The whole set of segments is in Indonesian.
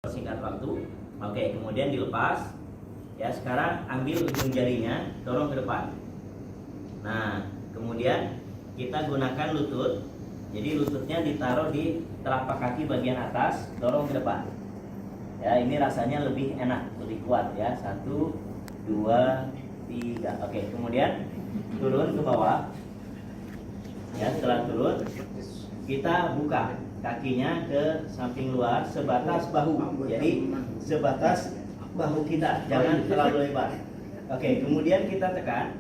singkat waktu. Oke, kemudian dilepas. Ya, sekarang ambil ujung jarinya, dorong ke depan. Nah, kemudian kita gunakan lutut. Jadi lututnya ditaruh di telapak kaki bagian atas, dorong ke depan. Ya, ini rasanya lebih enak, lebih kuat ya. 1, 2, 3. Oke, kemudian turun ke bawah. Ya, setelah turun, kita buka kakinya ke samping luar sebatas bahu. Jadi sebatas bahu kita, jangan terlalu lebar. Oke, kemudian kita tekan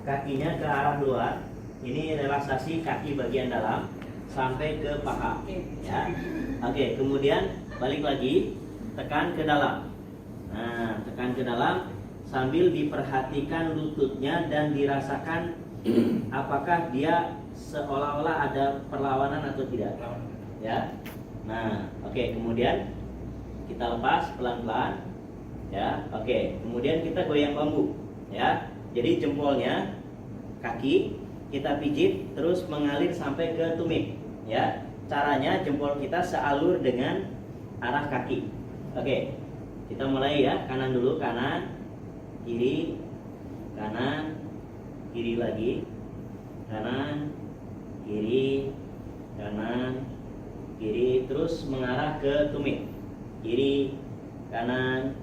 kakinya ke arah luar. Ini relaksasi kaki bagian dalam sampai ke paha. Ya. Oke, kemudian balik lagi, tekan ke dalam. Nah, tekan ke dalam sambil diperhatikan lututnya dan dirasakan apakah dia seolah-olah ada perlawanan atau tidak. Ya. Nah, oke, kemudian kita lepas pelan-pelan. Ya, oke. Kemudian kita goyang bambu. Ya. Jadi jempolnya kaki kita pijit terus mengalir sampai ke tumit. Ya. Caranya jempol kita sealur dengan arah kaki. Oke. Kita mulai ya, kanan dulu, kanan, kiri, kanan, kiri lagi, kanan, kiri, kanan, kiri, terus mengarah ke tumit. Kiri, kanan,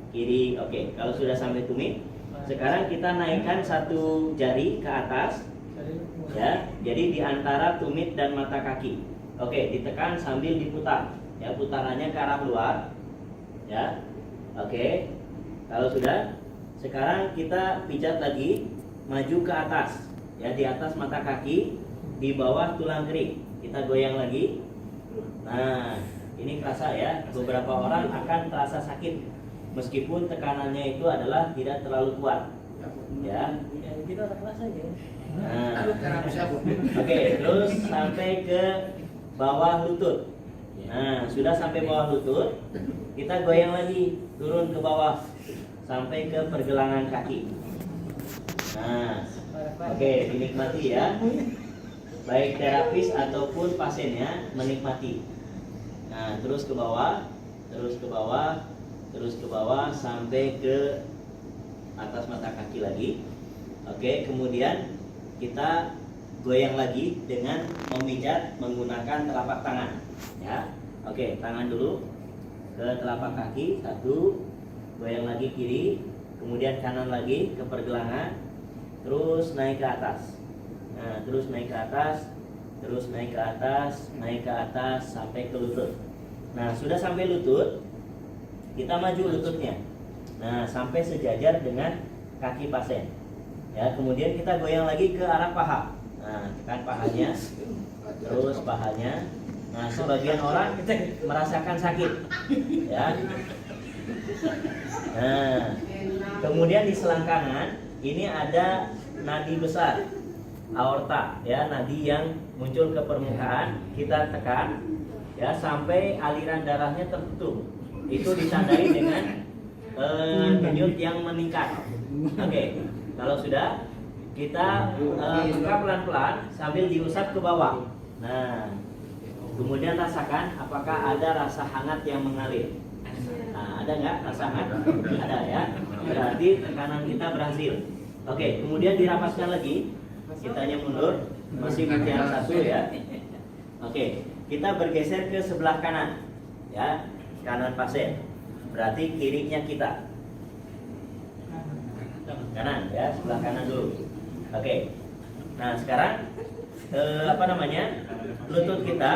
kiri. Oke, kalau sudah sampai tumit, sekarang kita naikkan satu jari ke atas. Ya, jadi di antara tumit dan mata kaki. Oke, ditekan sambil diputar. Ya, putarannya ke arah luar. Ya. Oke. Kalau sudah, sekarang kita pijat lagi, maju ke atas. Ya, di atas mata kaki, di bawah tulang kering. Kita goyang lagi. Nah, ini kerasa ya. Beberapa orang akan terasa sakit meskipun tekanannya itu adalah tidak terlalu kuat. Ya. Kita ada kelas aja. Nah. Oke, terus sampai ke bawah lutut. Nah, sudah sampai bawah lutut, kita goyang lagi, turun ke bawah sampai ke pergelangan kaki. Nah, oke, dinikmati ya. Baik terapis ataupun pasiennya menikmati. Nah, terus ke bawah, terus ke bawah, terus ke bawah sampai ke atas mata kaki lagi. Oke, kemudian kita goyang lagi dengan memijat menggunakan telapak tangan. Ya, oke, tangan dulu ke telapak kaki, satu, goyang lagi kiri, kemudian kanan lagi ke pergelangan, terus naik ke atas. Nah, terus naik ke atas, terus naik ke atas, naik ke atas sampai ke lutut. Nah, sudah sampai lutut, kita maju lututnya. Nah, sampai sejajar dengan kaki pasien. Ya, kemudian kita goyang lagi ke arah paha. Nah, tekan pahanya, terus pahanya. Nah, sebagian orang merasakan sakit. Ya. Nah, kemudian di selangkangan ini ada nadi besar, aorta, ya, nadi yang muncul ke permukaan. Kita tekan, ya, sampai aliran darahnya tertutup. Itu ditandai dengan denyut yang meningkat. Oke, kalau sudah, kita buka pelan-pelan sambil diusap ke bawah. Nah, kemudian rasakan apakah ada rasa hangat yang mengalir. Nah, ada nggak rasa hangat? Ada ya. Berarti tekanan kita berhasil. Oke, kemudian dirapaskan lagi. Kitanya mundur, masih mutiara satu ya. Oke, kita bergeser ke sebelah kanan. Ya, kanan pasien. Berarti kirinya kita. Kanan ya, sebelah kanan dulu. Oke. Nah, sekarang lutut kita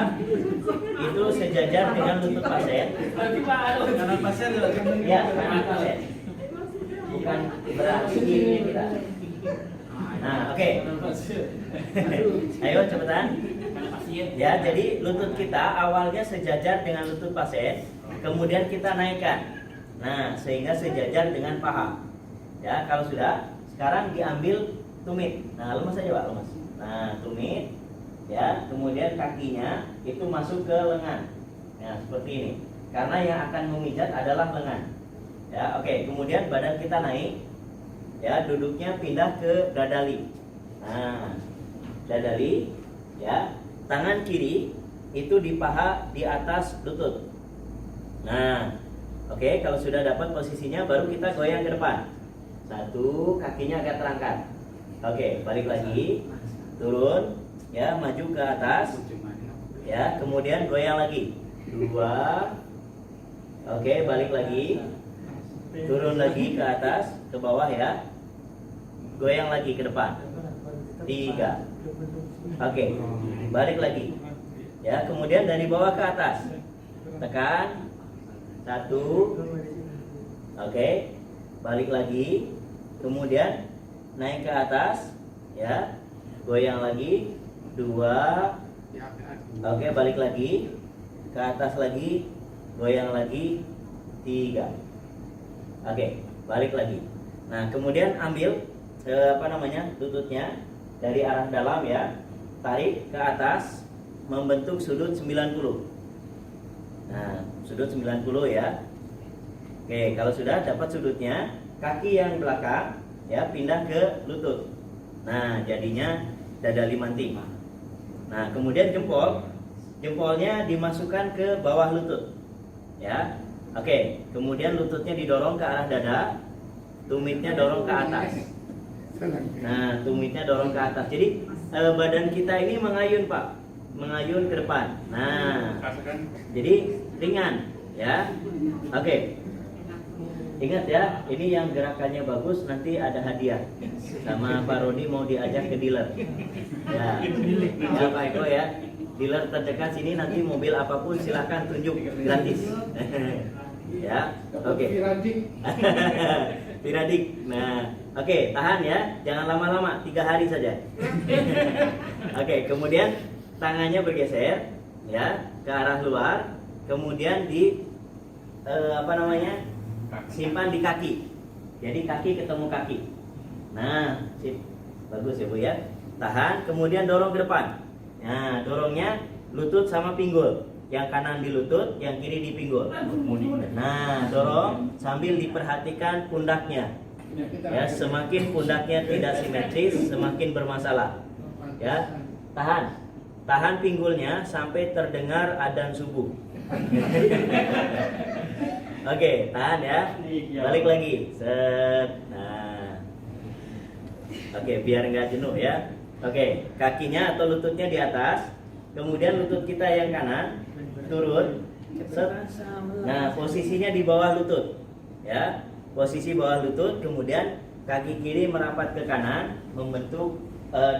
itu sejajar dengan lutut pasien. Kanan pasien Ya, kanan pasien. Bukan berarti kirinya kita. Nah, oke. Ayo cepetan. Ya, jadi lutut kita awalnya sejajar dengan lutut pasien, kemudian kita naikkan. Nah, sehingga sejajar dengan paha. Ya, kalau sudah, sekarang diambil tumit. Nah, lemas aja Pak, lemas. Nah, tumit. Ya, kemudian kakinya itu masuk ke lengan. Ya, seperti ini. Karena yang akan memijat adalah lengan. Ya, oke. Kemudian badan kita naik. Ya, duduknya pindah ke dadali. Nah, dadali. Ya, tangan kiri itu di paha di atas lutut. Nah, oke, kalau sudah dapat posisinya baru kita goyang ke depan. Satu, kakinya agak terangkat. Oke, balik lagi. Turun, ya, maju ke atas. Ya, kemudian goyang lagi. 2. Oke, balik lagi. Turun lagi ke atas, ke bawah ya. Goyang lagi ke depan. 3. Oke, balik lagi. Ya, kemudian dari bawah ke atas. Tekan. 1. Oke, balik lagi. Kemudian naik ke atas, ya. Goyang lagi. 2. Oke, balik lagi. Ke atas lagi. Goyang lagi. 3. Oke, balik lagi. Nah, kemudian ambil lututnya dari arah dalam ya. Tarik ke atas membentuk sudut 90. Nah, sudut 90 ya. Oke, kalau sudah dapat sudutnya, kaki yang belakang ya pindah ke lutut. Nah, jadinya dada limanting. Nah, kemudian jempolnya dimasukkan ke bawah lutut. Ya. Oke, kemudian lututnya didorong ke arah dada, tumitnya dorong ke atas. Nah, tumitnya dorong ke atas. Jadi badan kita ini mengayun, Pak. Mengayun ke depan. Nah, jadi ringan, ya. Oke. Ingat ya, ini yang gerakannya bagus, nanti ada hadiah. Sama Pak Rodi mau diajak ke dealer. Ya, ya Pak Eko ya. Dealer terdekat sini nanti mobil apapun silahkan tunjuk gratis. Ya, oke. Piradik. Nah, oke, tahan ya, jangan lama-lama, 3 hari saja. Oke, kemudian tangannya bergeser, ya, ke arah luar, kemudian simpan di kaki. Jadi kaki ketemu kaki. Nah, sip, bagus ya Bu ya. Tahan, kemudian dorong ke depan. Nah, dorongnya lutut sama pinggul. Yang kanan di lutut, yang kiri di pinggul. Nah, dorong sambil diperhatikan pundaknya. Ya, semakin pundaknya tidak simetris, semakin bermasalah. Ya, tahan pinggulnya sampai terdengar adzan subuh. Oke, tahan ya. Balik lagi. Set. Nah. Oke, biar nggak jenuh ya. Oke, kakinya atau lututnya di atas. Kemudian lutut kita yang kanan turun. Set. Nah, posisinya di bawah lutut. Ya. Posisi bawah lutut, kemudian kaki kiri merapat ke kanan, membentuk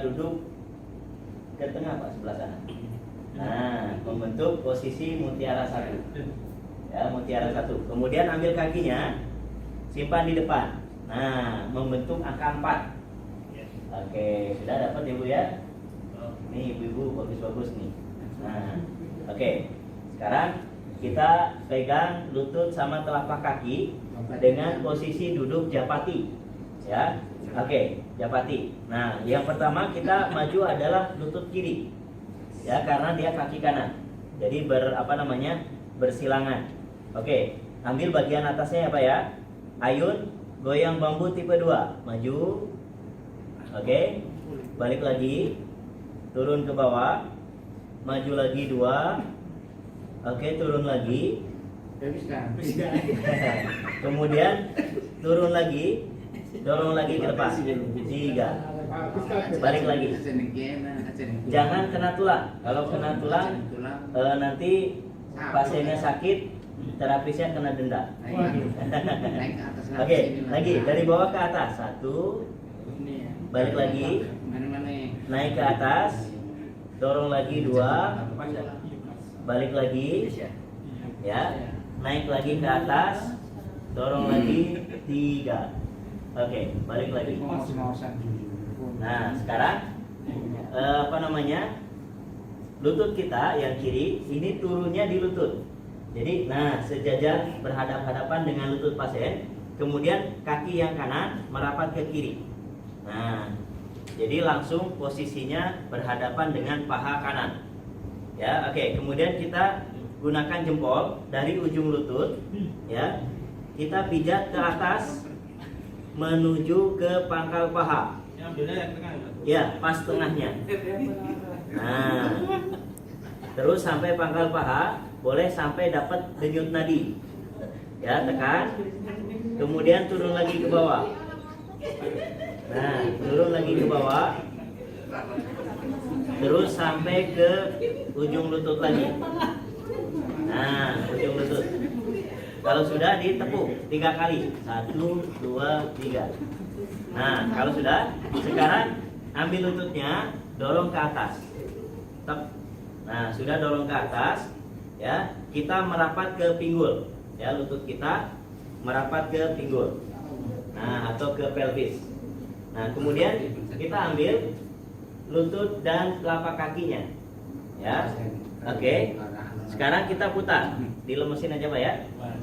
duduk ke tengah Pak, sebelah sana. Nah, membentuk posisi mutiara 1. Ya, mutiara 1. Kemudian ambil kakinya, simpan di depan. Nah, membentuk angka 4. Oke, sudah dapat ya Bu ya? Nih ibu-ibu bagus-bagus nih. Nah, oke. Sekarang kita pegang lutut sama telapak kaki dengan posisi duduk japati. Ya. Oke, japati. Nah, yang pertama kita maju adalah lutut kiri. Ya, karena dia kaki kanan. Jadi bersilangan. Oke, ambil bagian atasnya ya Pak ya. Ayun, goyang bambu tipe 2. Maju. Oke. Balik lagi. Turun ke bawah. Maju lagi 2. Oke, turun lagi. Kemudian turun lagi. Dorong lagi ke depan. 3. Balik lagi. Jangan kena tulang. Kalau kena tulang nanti pasiennya sakit, terapisnya kena denda. Oke, lagi dari bawah ke atas. 1. Balik lagi. Naik ke atas. Dorong lagi 2. Balik lagi. Ya. Naik lagi ke atas. Dorong lagi 3. Oke, balik lagi. Nah, sekarang lutut kita yang kiri ini turunnya di lutut. Jadi, nah, sejajar berhadap-hadapan dengan lutut pasien. Kemudian kaki yang kanan merapat ke kiri. Nah, jadi langsung posisinya berhadapan dengan paha kanan. Ya, oke. Kemudian kita gunakan jempol dari ujung lutut. Ya, kita pijat ke atas menuju ke pangkal paha. Ya, pas tengahnya. Nah, terus sampai pangkal paha, boleh sampai dapat denyut nadi. Ya, tekan. Kemudian turun lagi ke bawah. Nah, turun lagi ke bawah. Terus sampai ke ujung lutut lagi. Nah, ujung lutut. Kalau sudah ditepuk 3 kali. 1, 2, 3. Nah, kalau sudah, sekarang ambil lututnya, dorong ke atas. Tep. Nah, sudah dorong ke atas, ya. Kita merapat ke pinggul, ya. Lutut kita merapat ke pinggul. Nah, atau ke pelvis. Nah, kemudian kita ambil lutut dan telapak kakinya, ya. Oke. Sekarang kita putar. Dilemesin aja, Pak, ya.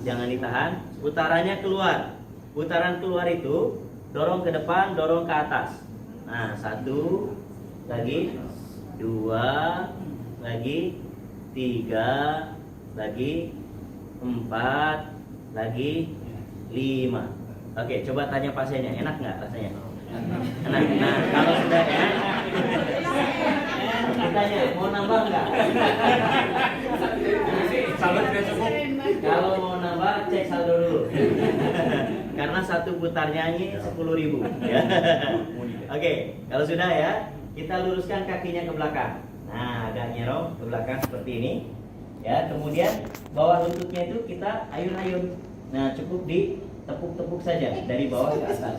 Jangan ditahan. Putarannya keluar. Putaran keluar itu dorong ke depan, dorong ke atas. Nah, 1 lagi, 2 lagi, 3 lagi, 4 lagi, 5. Oke, coba tanya pasiennya, enak nggak rasanya? Enak. Nah, kalau sudah enak, ditanya mau nambah nggak? Saldo tidak cukup. Kalau mau nambah, cek saldo dulu. Karena satu putarnya ini 10.000. Ya. Oke, kalau sudah ya, kita luruskan kakinya ke belakang. Nah, agak nyerong ke belakang seperti ini. Ya, kemudian bawah lututnya itu kita ayun-ayun. Nah, cukup ditepuk-tepuk saja dari bawah ke atas.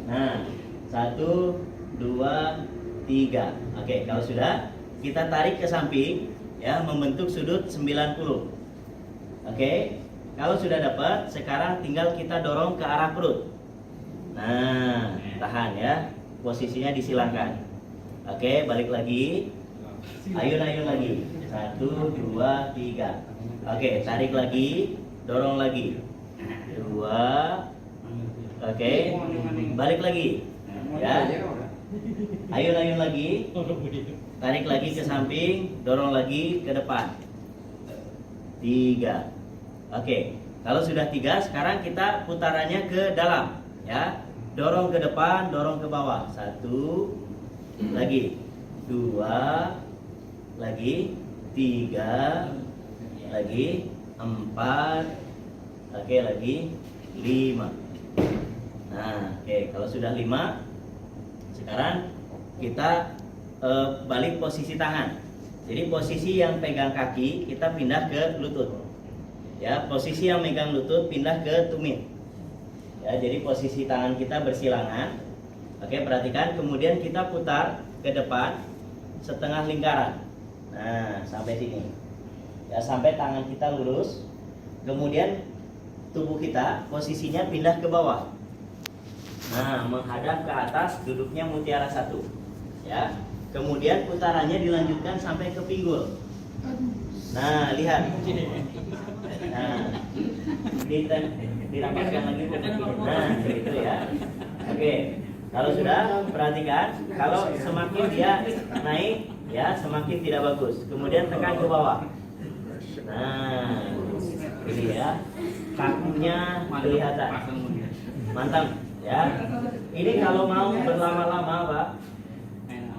Nah, 1, 2, 3. Oke, kalau sudah, kita tarik ke samping, ya, membentuk sudut 90. Oke, kalau sudah dapat, sekarang tinggal kita dorong ke arah perut. Nah, tahan ya, posisinya disilangkan. Oke, balik lagi. Ayun-ayun lagi. 1, 2, 3. Oke, tarik lagi, dorong lagi. 2. Oke, balik lagi. Ya. Ayun-ayun lagi. Tarik lagi ke samping, dorong lagi ke depan. 3. Oke, kalau sudah 3, sekarang kita putarannya ke dalam, ya. Dorong ke depan, dorong ke bawah. 1 lagi, 2 lagi, 3 lagi, 4. Oke, lagi 5. Nah, oke, kalau sudah 5, sekarang kita balik posisi tangan. Jadi posisi yang pegang kaki kita pindah ke lutut. Ya, posisi yang megang lutut pindah ke tumit. Ya, jadi posisi tangan kita bersilangan. Oke, perhatikan. Kemudian kita putar ke depan setengah lingkaran. Nah, sampai sini. Ya, sampai tangan kita lurus. Kemudian tubuh kita posisinya pindah ke bawah. Nah, menghadap ke atas, duduknya mutiara 1. Ya. Kemudian putarannya dilanjutkan sampai ke pinggul. Nah, lihat. Nah, dirapatkan lagi ke kiri. Nah, gitu ya. Oke. Kalau sudah, perhatikan. Kalau semakin dia naik, ya, semakin tidak bagus. Kemudian tekan ke bawah. Nah, ini ya. Kakinya kelihatan. Mantap, ya. Ini kalau mau berlama-lama, Pak.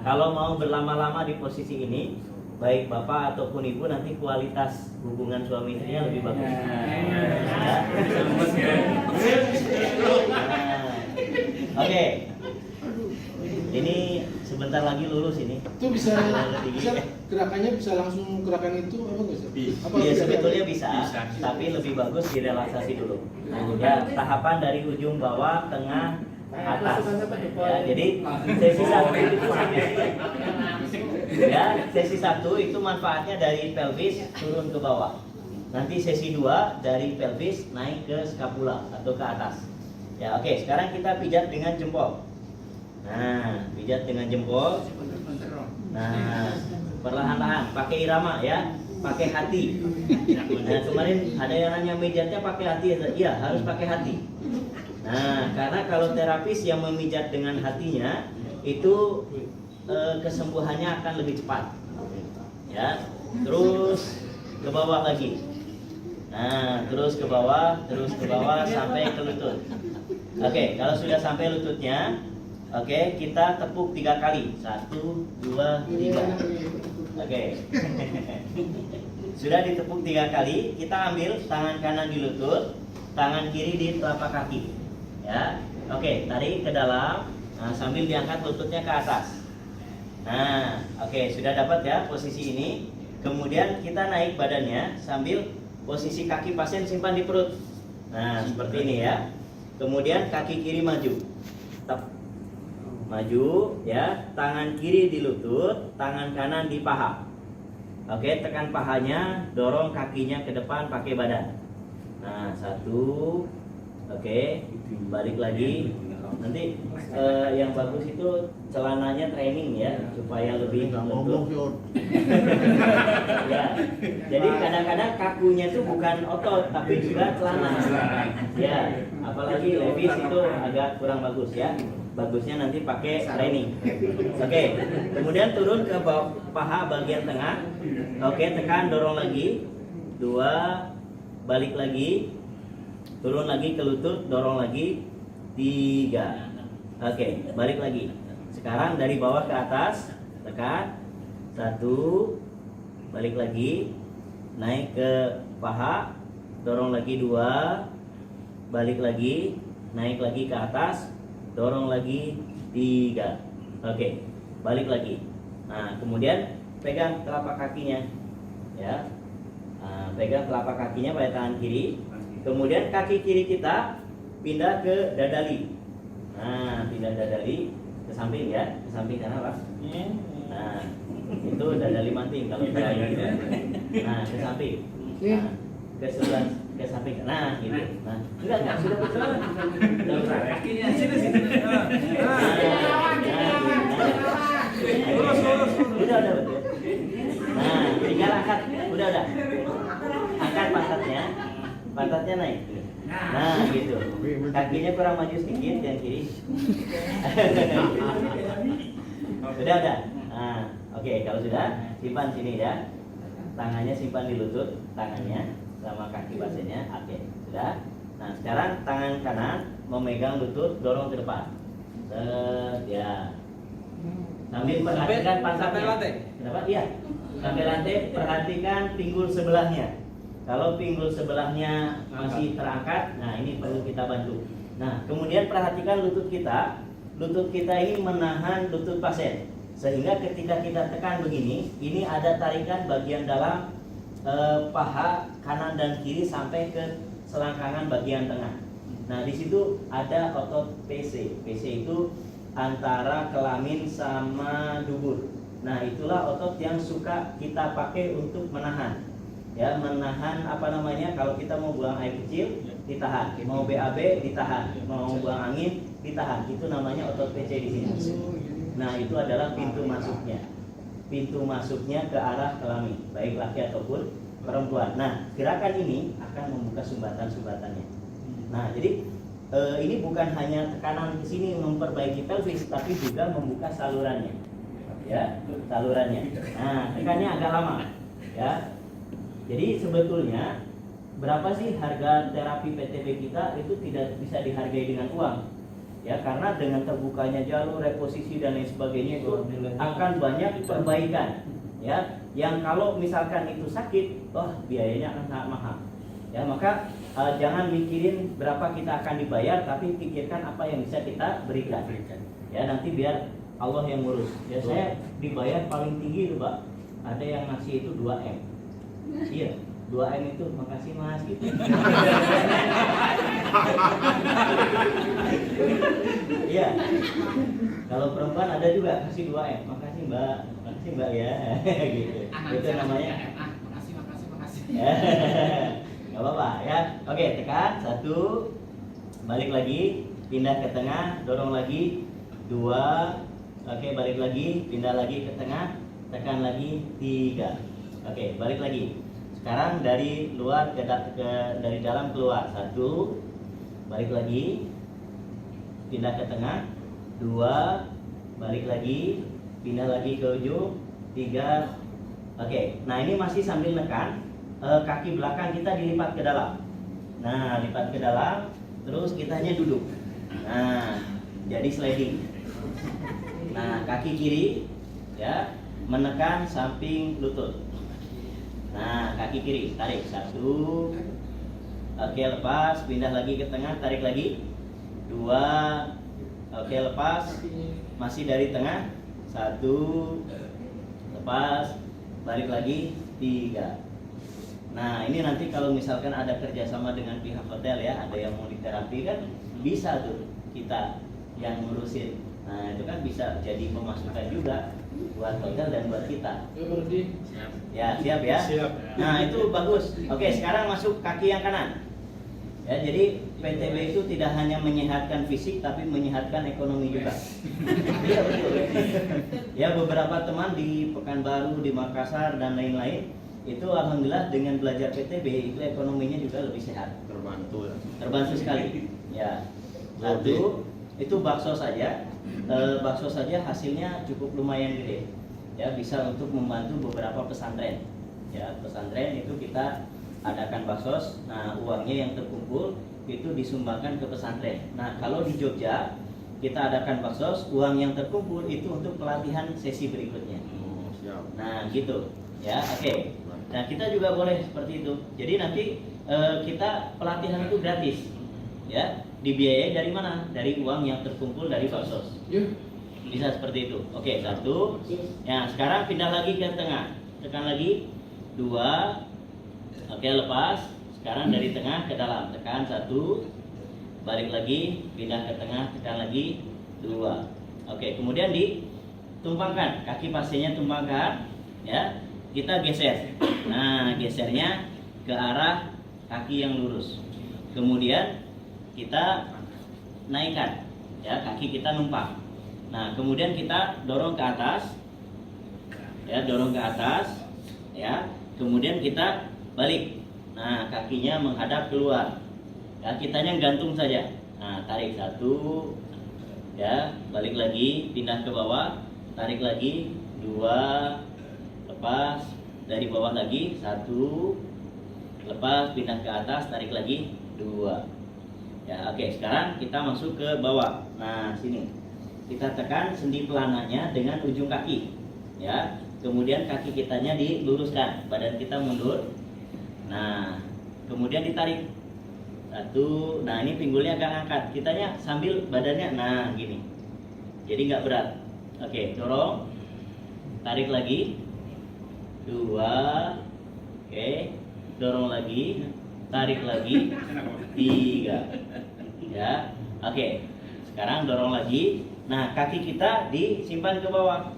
Kalau mau berlama-lama di posisi ini, baik bapak ataupun ibu, nanti kualitas hubungan suami istrinya lebih bagus. Ya. Oke. Ini sebentar lagi lulus ini. Itu bisa gerakannya bisa langsung gerakan itu apa nggak sih? Iya, sebetulnya bisa, tapi lebih bagus direlaksasi dulu. Ya, tahapan dari ujung bawah, tengah, atas. Ya, jadi sesi 1 itu sampai sini. Ya, sesi 1 itu manfaatnya dari pelvis turun ke bawah. Nanti sesi 2 dari pelvis naik ke skapula atau ke atas. Ya, oke, sekarang kita pijat dengan jempol. Nah, pijat dengan jempol. Nah, perlahan-lahan, pakai irama ya, pakai hati. Nah, kemarin ada yang nanya pijatnya pakai hati, iya harus pakai hati. Nah, karena kalau terapis yang memijat dengan hatinya itu kesembuhannya akan lebih cepat. Ya, terus ke bawah lagi. Nah, terus ke bawah sampai ke lutut. Oke, kalau sudah sampai lututnya, oke, kita tepuk 3 kali. 1, 2, 3. Oke. sudah ditepuk 3 kali, kita ambil tangan kanan di lutut, tangan kiri di telapak kaki. Ya, oke, tarik ke dalam, nah, sambil diangkat lututnya ke atas. Nah, oke, sudah dapat ya posisi ini. Kemudian kita naik badannya sambil posisi kaki pasien simpan di perut. Nah, seperti ini ya. Kemudian kaki kiri maju, tetap maju ya. Tangan kiri di lutut, tangan kanan di paha. Oke, tekan pahanya, dorong kakinya ke depan pakai badan. Nah, 1. Oke, balik lagi. Nanti yang bagus itu celananya training ya, supaya lebih lentur. Ya. Jadi kadang-kadang kakunya itu bukan otot tapi juga celana. Ya, apalagi levis itu agak kurang bagus ya. Bagusnya nanti pakai training. Oke, kemudian turun ke bawah paha bagian tengah. Oke, tekan, dorong lagi. 2, balik lagi. Turun lagi ke lutut, dorong lagi. 3. Oke, balik lagi. Sekarang dari bawah ke atas, tekan. 1, balik lagi. Naik ke paha, dorong lagi. 2, balik lagi. Naik lagi ke atas, dorong lagi. 3. Oke, balik lagi. Nah, kemudian pegang telapak kakinya, ya. Nah, pegang telapak kakinya pada tangan kiri. Kemudian kaki kiri kita pindah ke dadali. Nah, pindah dadali ke samping ya, ke samping kanan Pak. Nah, itu dadali manting kalau saya gitu. Nah, ke samping. Nah, ke sebelah ke samping. Nah, gitu. Nah, enggak sudah betul. Kakinya sini. Lurus. Udah betul. Nah, tinggal angkat. Udah. Angkat pantatnya naik. Nah, gitu. Kakinya kurang maju sedikit yang kiri. Udah. Nah, oke, kalau sudah simpan sini ya. Tangannya simpan di lutut, tangannya sama kaki pasiennya. Oke, sudah. Nah, sekarang tangan kanan memegang lutut, dorong ke depan. Ya. Sambil perhatikan pantatnya. Kenapa? Iya. Sampai lantai, perhatikan pinggul sebelahnya. Kalau pinggul sebelahnya masih terangkat, nah ini perlu kita bantu. Nah, kemudian perhatikan lutut kita. Lutut kita ini menahan lutut pasien. Sehingga ketika kita tekan begini, ini ada tarikan bagian dalam paha kanan dan kiri sampai ke selangkangan bagian tengah. Nah, di situ ada otot PC. PC itu antara kelamin sama dubur. Nah, itulah otot yang suka kita pakai untuk menahan. Ya, menahan kalau kita mau buang air kecil ditahan, mau BAB ditahan, mau buang angin ditahan. Itu namanya otot PC di sini. Nah, itu adalah pintu masuknya. Pintu masuknya ke arah kelamin, baik laki ataupun perempuan. Nah, gerakan ini akan membuka sumbatan-sumbatannya. Nah, jadi ini bukan hanya tekanan ke sini memperbaiki pelvis, tapi juga membuka salurannya. Ya, salurannya. Nah, tekannya agak lama. Ya. Jadi sebetulnya berapa sih harga terapi PTB kita itu tidak bisa dihargai dengan uang. Ya, karena dengan terbukanya jalur, reposisi dan lain sebagainya itu akan banyak perbaikan. Ya, yang kalau misalkan itu sakit, biayanya akan sangat mahal. Ya, maka jangan mikirin berapa kita akan dibayar, tapi pikirkan apa yang bisa kita berikan. Ya, nanti biar Allah yang ngurus. Ya, saya dibayar paling tinggi itu, Pak. Ada yang ngasih itu 2M. Iya, 2M itu makasih Mas gitu. Iya. Kalau perempuan ada juga kasih 2M, makasih Mbak ya. Gitu. Itu namanya makasih. Gak apa-apa ya. Oke, tekan 1, balik lagi, pindah ke tengah, dorong lagi 2. Oke, balik lagi, pindah lagi ke tengah, tekan lagi 3. Oke, balik lagi. Sekarang dari luar dari dalam keluar. 1, balik lagi, pindah ke tengah. 2, balik lagi, pindah lagi ke ujung. 3. Oke, nah ini masih sambil nekan. Kaki belakang kita dilipat ke dalam. Nah, lipat ke dalam, terus kita hanya duduk. Nah, jadi sliding. Nah, kaki kiri ya menekan samping lutut. Nah, kaki kiri, tarik 1. Oke, lepas, pindah lagi ke tengah, tarik lagi 2. Oke, lepas, masih dari tengah 1. Lepas, balik lagi 3. Nah, ini nanti kalau misalkan ada kerjasama dengan pihak hotel ya, ada yang mau diterapi kan bisa tuh kita yang ngurusin. Nah, itu kan bisa jadi pemasukan juga buat hotel dan buat kita. Ya berarti. Ya, siap ya? Siap. Nah, itu bagus. Oke, sekarang masuk kaki yang kanan. Ya, jadi PTB itu tidak hanya menyehatkan fisik tapi menyehatkan ekonomi juga. Iya, betul. Ya, beberapa teman di Pekanbaru, di Makassar dan lain-lain itu alhamdulillah dengan belajar PTB itu ekonominya juga lebih sehat. Terbantu ya. Terbantu sekali. Ya. Satu, itu bakso saja. Bakso saja hasilnya cukup lumayan gede. Ya, bisa untuk membantu beberapa pesantren. Ya, pesantren itu kita adakan baksos. Nah, uangnya yang terkumpul itu disumbangkan ke pesantren. Nah, kalau di Jogja kita adakan baksos, uang yang terkumpul itu untuk pelatihan sesi berikutnya. Oh, siap. Nah, gitu. Ya, oke. Nah, kita juga boleh seperti itu. Jadi nanti kita pelatihan itu gratis. Ya, dibiayai dari mana? Dari uang yang terkumpul dari baksos. Ya. Bisa seperti itu. Oke, 1. Ya, sekarang pindah lagi ke tengah. Tekan lagi 2. Oke, lepas. Sekarang dari tengah ke dalam. Tekan 1. Balik lagi, pindah ke tengah, tekan lagi 2. Oke, kemudian ditumpangkan. Kaki pasiennya tumpangkan, ya. Kita geser. Nah, gesernya ke arah kaki yang lurus. Kemudian kita naikkan, ya, kaki kita numpang. Nah, kemudian kita dorong ke atas, ya, dorong ke atas, ya. Kemudian kita balik. Nah, kakinya menghadap keluar. Ya, kitanya gantung saja. Nah, tarik 1, ya, balik lagi, pindah ke bawah, tarik lagi 2, lepas, dari bawah lagi 1, lepas, pindah ke atas, tarik lagi 2. Ya, oke, sekarang kita masuk ke bawah. Nah, sini. Kita tekan sendi pelananya dengan ujung kaki. Ya. Kemudian kaki kitanya diluruskan, badan kita mundur. Nah, kemudian ditarik. 1. Nah, ini pinggulnya agak angkat. Kitanya sambil badannya nah gini. Jadi nggak berat. Oke, dorong. Tarik lagi. 2. Oke, dorong lagi. Tarik lagi. 3. Ya. Oke. Sekarang dorong lagi. Nah, kaki kita disimpan ke bawah.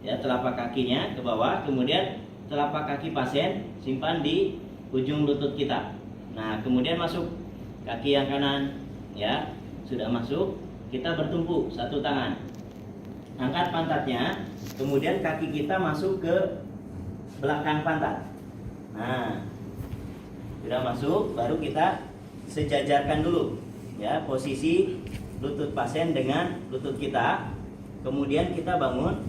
Ya, telapak kakinya ke bawah, kemudian telapak kaki pasien simpan di ujung lutut kita. Nah, kemudian masuk kaki yang kanan, ya. Sudah masuk, kita bertumpu satu tangan. Angkat pantatnya, kemudian kaki kita masuk ke belakang pantat. Nah, sudah masuk, baru kita sejajarkan dulu, ya, posisi lutut pasien dengan lutut kita. Kemudian kita bangun.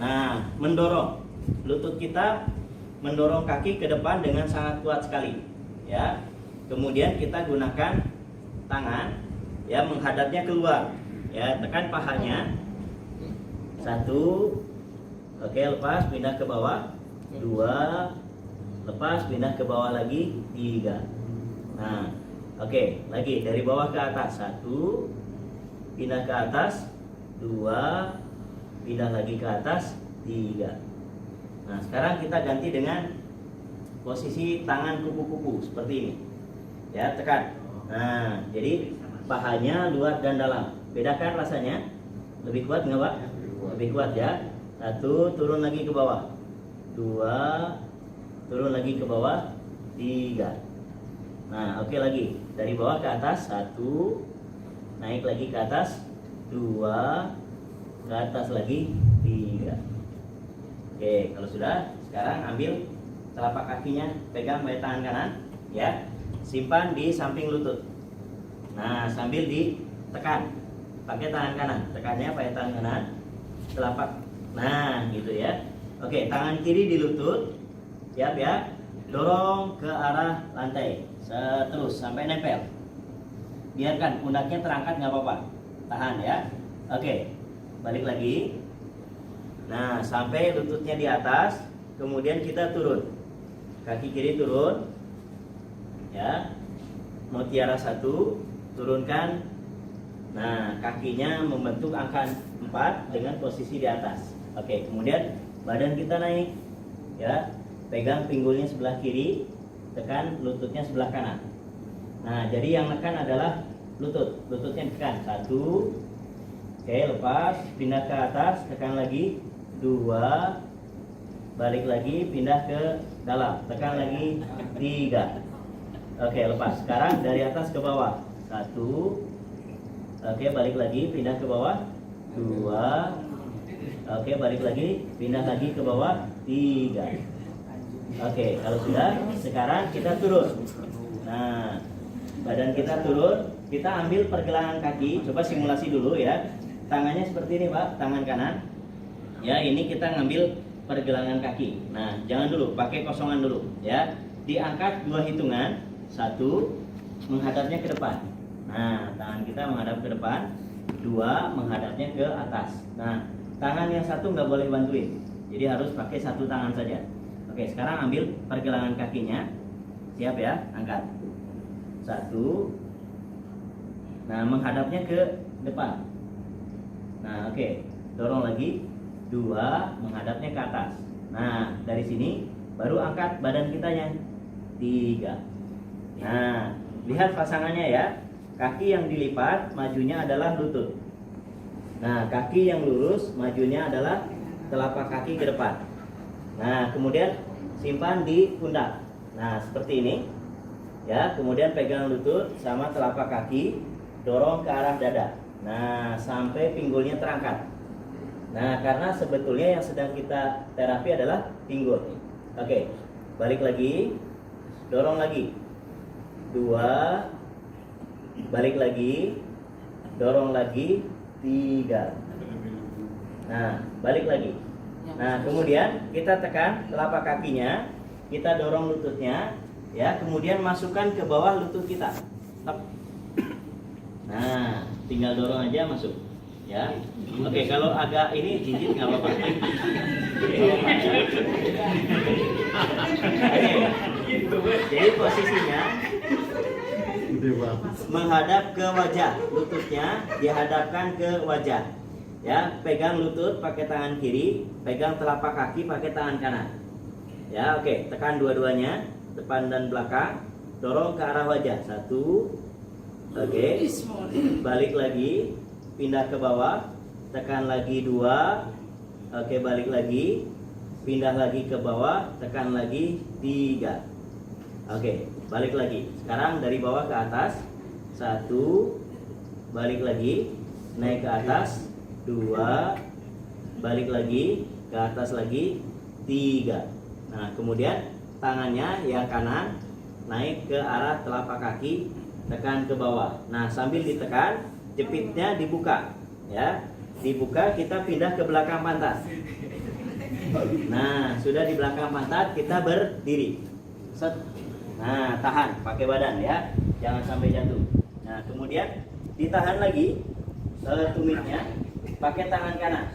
Nah, mendorong lutut kita, mendorong kaki ke depan dengan sangat kuat sekali, ya. Kemudian kita gunakan tangan, ya, menghadapnya keluar, ya, tekan pahanya. 1. Oke, lepas, pindah ke bawah. 2. Lepas, pindah ke bawah lagi. 3. Nah, oke, lagi dari bawah ke atas. 1. Pindah ke atas. 2. Pindah lagi ke atas. 3. Nah, sekarang kita ganti dengan posisi tangan kupu-kupu seperti ini. Ya, tekan. Nah, jadi pahanya luar dan dalam. Bedakan rasanya. Lebih kuat nggak, Pak? Lebih kuat, ya. 1, turun lagi ke bawah. 2, turun lagi ke bawah. 3. Nah, oke, lagi dari bawah ke atas. 1, naik lagi ke atas. 2, ke atas lagi. 3. Oke, kalau sudah, sekarang ambil telapak kakinya, pegang pakai tangan kanan, ya, simpan di samping lutut. Nah, sambil ditekan pakai tangan kanan, tekannya pakai tangan kanan, telapak. Nah, gitu ya. Oke, tangan kiri di lutut, siap ya. Dorong ke arah lantai, terus sampai nempel. Biarkan pundaknya terangkat, nggak apa-apa, tahan ya. Oke, balik lagi. Nah, sampai lututnya di atas, kemudian kita turun. Kaki kiri turun, ya. Mutiara 1, turunkan. Nah, kakinya membentuk angka 4 dengan posisi di atas. Oke, kemudian badan kita naik, ya. Pegang pinggulnya sebelah kiri, tekan lututnya sebelah kanan. Nah, jadi yang nekan adalah lututnya tekan. 1, oke, lepas, pindah ke atas, tekan lagi. 2, balik lagi, pindah ke dalam, tekan lagi. 3, oke, lepas. Sekarang dari atas ke bawah. 1, oke, balik lagi, pindah ke bawah. 2, oke, balik lagi, pindah lagi ke bawah. 3. Oke, kalau sudah, sekarang kita turun. Nah, badan kita turun, kita ambil pergelangan kaki. Coba simulasi dulu ya. Tangannya seperti ini Pak, tangan kanan. Ya, ini kita ngambil pergelangan kaki. Nah, jangan dulu, pakai kosongan dulu ya. Diangkat 2 hitungan. 1, menghadapnya ke depan. Nah, tangan kita menghadap ke depan. 2, menghadapnya ke atas. Nah, tangan yang satu nggak boleh bantuin. Jadi harus pakai satu tangan saja. Oke, sekarang ambil pergelangan kakinya. Siap ya, angkat. 1. Nah, menghadapnya ke depan. Nah, oke. Dorong lagi. 2, menghadapnya ke atas. Nah, dari sini baru angkat badan kitanya. 3. Nah, lihat pasangannya ya. Kaki yang dilipat, majunya adalah lutut. Nah, kaki yang lurus, majunya adalah telapak kaki ke depan. Nah, kemudian simpan di pundak. Nah, seperti ini. Ya, kemudian pegang lutut sama telapak kaki, dorong ke arah dada. Nah, sampai pinggulnya terangkat. Nah, karena sebetulnya yang sedang kita terapi adalah pinggul. Oke, balik lagi, dorong lagi. 2, balik lagi, dorong lagi. 3. Nah, balik lagi. Nah, kemudian kita tekan telapak kakinya, kita dorong lututnya, ya, kemudian masukkan ke bawah lutut kita. Tep. Nah, tinggal dorong aja masuk, ya. Oke, kalau agak ini jinjit nggak apa-apa. Oke. Jadi posisinya menghadap ke wajah, lututnya dihadapkan ke wajah. Ya, pegang lutut pakai tangan kiri, pegang telapak kaki pakai tangan kanan. Ya, oke, tekan dua-duanya, depan dan belakang, dorong ke arah wajah. 1, oke, balik lagi, pindah ke bawah, tekan lagi. 2, oke, balik lagi, pindah lagi ke bawah, tekan lagi. 3, oke, balik lagi. Sekarang dari bawah ke atas. 1, balik lagi, naik ke atas. 2, balik lagi, ke atas lagi. 3. Nah, kemudian tangannya yang kanan naik ke arah telapak kaki, tekan ke bawah. Nah, sambil ditekan, jepitnya dibuka, ya. Dibuka, kita pindah ke belakang pantat. Nah, sudah di belakang pantat, kita berdiri. Set. Nah, tahan pakai badan ya, jangan sampai jatuh. Nah, kemudian ditahan lagi tumitnya pakai tangan kanan,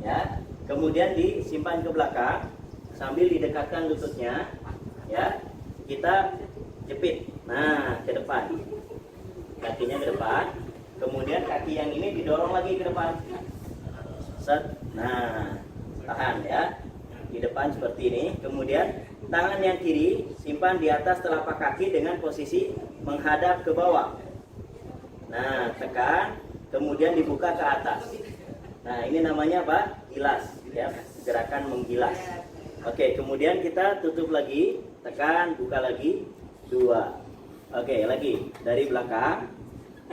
ya. Kemudian disimpan ke belakang sambil didekatkan lututnya, ya. Kita jepit. Nah, ke depan, kakinya ke depan. Kemudian kaki yang ini didorong lagi ke depan. Set. Nah, tahan ya, di depan seperti ini. Kemudian tangan yang kiri simpan di atas telapak kaki dengan posisi menghadap ke bawah. Nah, tekan, kemudian dibuka ke atas. Nah, ini namanya apa? Gilas, ya, gerakan menggilas. Oke, kemudian kita tutup lagi, tekan, buka lagi. 2. Oke, lagi dari belakang,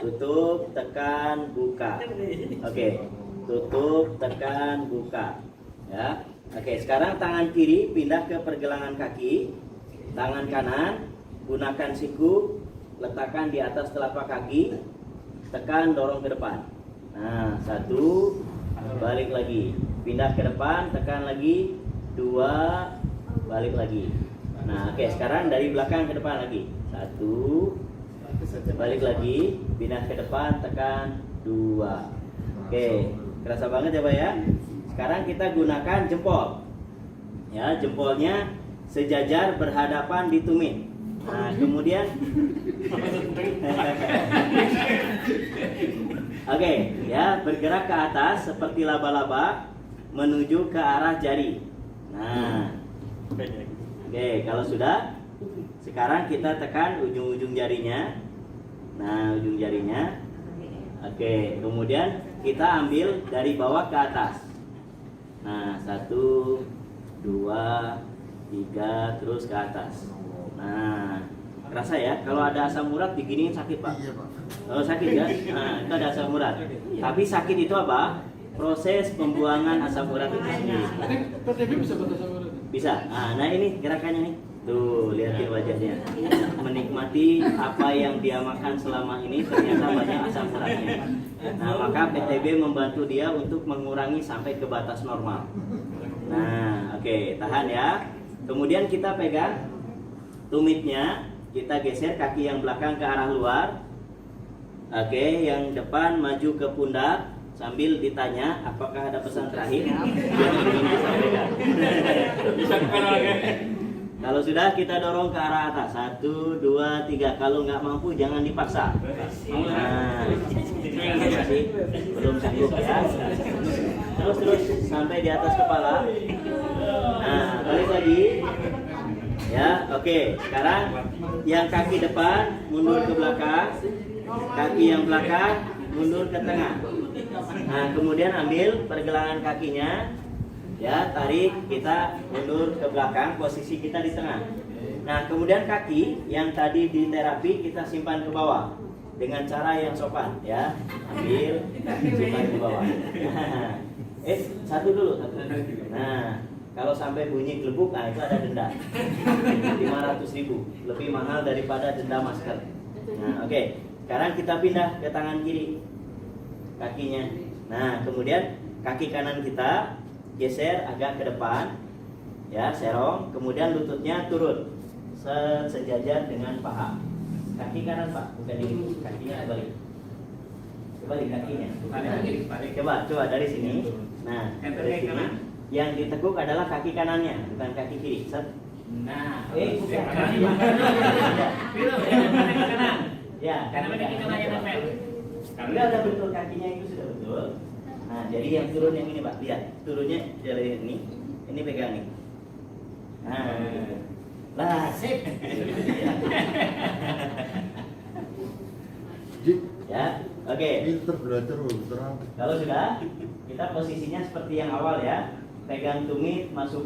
tutup, tekan, buka. Oke, tutup, tekan, buka. Ya. Oke, sekarang tangan kiri pindah ke pergelangan kaki, tangan kanan gunakan siku, letakkan di atas telapak kaki, tekan, dorong ke depan. Nah, 1, balik lagi, pindah ke depan, tekan lagi. 2, balik lagi. Nah, oke, sekarang dari belakang ke depan lagi. 1, balik lagi, pindah ke depan, tekan. 2. Oke, kerasa banget ya Pak ya. Sekarang kita gunakan jempol. Ya, jempolnya sejajar berhadapan di tumit. Nah, kemudian oke, ya, bergerak ke atas seperti laba-laba menuju ke arah jari. Nah, oke, kalau sudah, sekarang kita tekan ujung-ujung jarinya. Nah, ujung jarinya. Oke, kemudian kita ambil dari bawah ke atas. Nah, 1, 2, 3, terus ke atas. Nah, kerasa ya, kalau ada asam urat diginiin sakit, Pak. Iya, Pak. Kalau sakit ya, nah, itu ada asam urat. Tapi sakit itu apa? Proses pembuangan asam urat itu sendiri. Nanti PTB bisa batas sama urat. Bisa. Nah, ini gerakannya nih. Tuh, lihatin wajahnya. Menikmati apa yang dia makan selama ini, ternyata banyak asam uratnya. Nah, maka PTB membantu dia untuk mengurangi sampai ke batas normal. Nah, oke, tahan ya. Kemudian kita pegang tumitnya, kita geser kaki yang belakang ke arah luar. Oke, yang depan maju ke pundak sambil ditanya apakah ada pesan terakhir yang ingin disampaikan. Bisa bukan lagi. Kalau sudah, kita dorong ke arah atas. 1, 2, 3. Kalau nggak mampu jangan dipaksa. Nah, masih belum sanggup ya. Terus sampai di atas kepala. Nah, balik lagi. Ya, oke. Sekarang yang kaki depan mundur ke belakang, kaki yang belakang mundur ke tengah. Nah, kemudian ambil pergelangan kakinya. Ya, tarik, kita mundur ke belakang, posisi kita di tengah. Nah, kemudian kaki yang tadi di terapi kita simpan ke bawah dengan cara yang sopan, ya. Ambil, simpan ke bawah. Satu dulu. Nah, kalau sampai bunyi gelebuk, nah itu ada denda 500.000, lebih mahal daripada denda masker. Nah, oke. Sekarang kita pindah ke tangan kiri kakinya. Nah, kemudian kaki kanan kita geser agak ke depan, ya, serong, kemudian lututnya turun sejajar dengan paha. Kaki kanan, Pak, bukan ini, kakinya balik. Kembali kakinya. Coba dari sini. Nah, dari sini. Yang ditekuk adalah kaki kanannya, bukan kaki kiri. Set. Nah, Bukan. kanan. Ya, Karena kaki kanan yang nempel. Udah ada bentuk kakinya itu sudah betul. Nah, jadi yang turun yang ini, Pak. Lihat, turunnya dari ini pegang nih. Nah, lah, sip. Ya, oke. Pinter belajar terang. Kalau sudah, kita posisinya seperti yang awal ya. Pegang tumit, masukkan